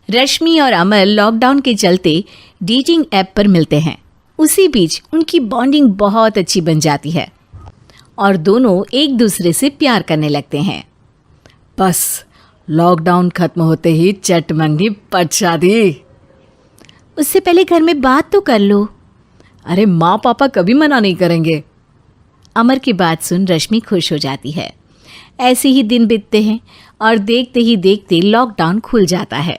रश्मि और अमर लॉकडाउन के चलते डेटिंग ऐप पर मिलते हैं। उसी बीच उनकी बॉन्डिंग बहुत अच्छी बन जाती है और दोनों एक दूसरे से प्यार करने लगते हैं। बस लॉकडाउन खत्म होते ही चट मंगी पट शादी। उससे पहले घर में बात तो कर लो। अरे माँ पापा कभी मना नहीं करेंगे। अमर की बात सुन रश्मि खुश हो जाती है। ऐसे ही दिन बीतते हैं और देखते ही देखते लॉकडाउन खुल जाता है,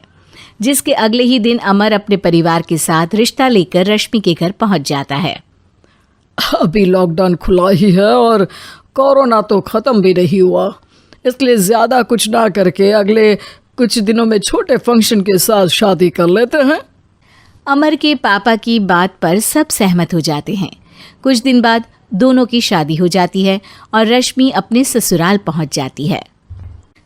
जिसके अगले ही दिन अमर अपने परिवार के साथ रिश्ता लेकर रश्मि के घर पहुंच जाता है। अभी लॉकडाउन खुला ही है और कोरोना तो ख़त्म भी नहीं हुआ, इसलिए ज़्यादा कुछ ना करके अगले कुछ दिनों में छोटे फंक्शन के साथ शादी कर लेते हैं। अमर के पापा की बात पर सब सहमत हो जाते हैं। कुछ दिन बाद दोनों की शादी हो जाती है और रश्मि अपने ससुराल पहुंच जाती है।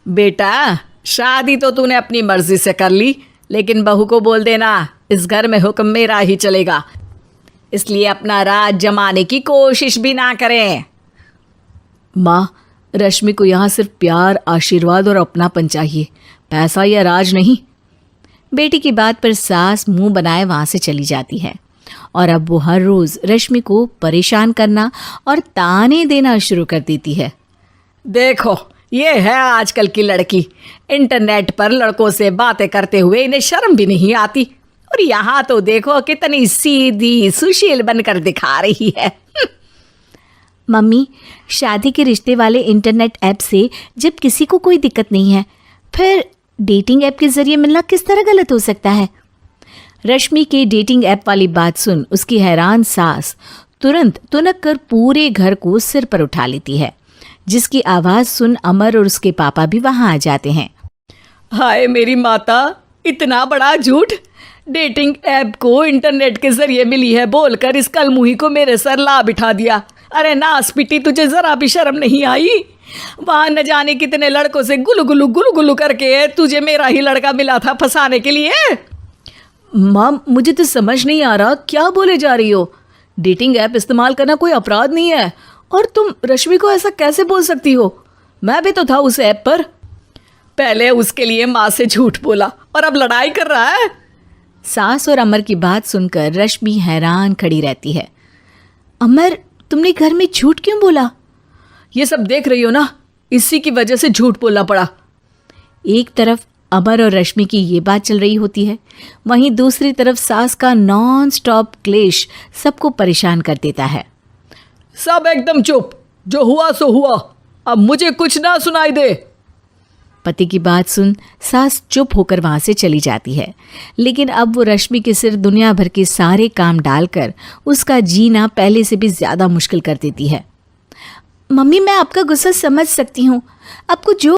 बेटा, शादी तो तूने अपनी मर्जी से कर ली, लेकिन बहू को बोल देना इस घर में हुक्म मेरा ही चलेगा, इसलिए अपना राज जमाने की कोशिश भी ना करें। माँ, रश्मि को यहाँ सिर्फ प्यार, आशीर्वाद और अपनापन चाहिए, पैसा या राज नहीं। बेटी की बात पर सास मुंह बनाए वहाँ से चली जाती है और अब वो हर रोज़ रश्मि को परेशान करना और ताने देना शुरू कर देती है। देखो, ये है आजकल की लड़की, इंटरनेट पर लड़कों से बातें करते हुए इन्हें शर्म भी नहीं आती, और यहाँ तो देखो कितनी सीधी सुशील बनकर दिखा रही है। मम्मी, शादी के रिश्ते वाले इंटरनेट ऐप से जब किसी को कोई दिक्कत नहीं है, फिर डेटिंग ऐप के जरिए मिलना किस तरह गलत हो सकता है? रश्मि के डेटिंग ऐप वाली बात सुन उसकी हैरान सास तुरंत तुनक कर पूरे घर को सिर पर उठा लेती है, जिसकी आवाज़ सुन अमर और उसके पापा भी वहाँ आ जाते हैं। हाय मेरी माता, इतना बड़ा झूठ! डेटिंग ऐप को इंटरनेट के जरिए मिली है बोलकर इस कलमुही को मेरे सर ला बिठा दिया। अरे नास पिटी, तुझे जरा भी शर्म नहीं आई? वहाँ न जाने कितने लड़कों से गुलू गुलू करके तुझे मेरा ही लड़का मिला था फंसाने के लिए। माँ, मुझे तो समझ नहीं आ रहा क्या बोले जा रही हो। डेटिंग ऐप इस्तेमाल करना कोई अपराध नहीं है, और तुम रश्मि को ऐसा कैसे बोल सकती हो? मैं भी तो था उस ऐप पर। पहले उसके लिए माँ से झूठ बोला और अब लड़ाई कर रहा है। सास और अमर की बात सुनकर रश्मि हैरान खड़ी रहती है। अमर, तुमने घर में झूठ क्यों बोला? ये सब देख रही हो ना, इसी की वजह से झूठ बोलना पड़ा। एक तरफ अमर और रश्मि की ये बात चल रही होती है, वहीं दूसरी तरफ सास का नॉन स्टॉप क्लेश सबको परेशान कर देता है। सब एकदम चुप, जो हुआ सो हुआ, अब मुझे कुछ ना सुनाई दे। पति की बात सुन सास चुप होकर वहां से चली जाती है, लेकिन अब वो रश्मि के सिर दुनिया भर के सारे काम डालकर उसका जीना पहले से भी ज्यादा मुश्किल कर देती है। मम्मी, मैं आपका गुस्सा समझ सकती हूँ, आपको जो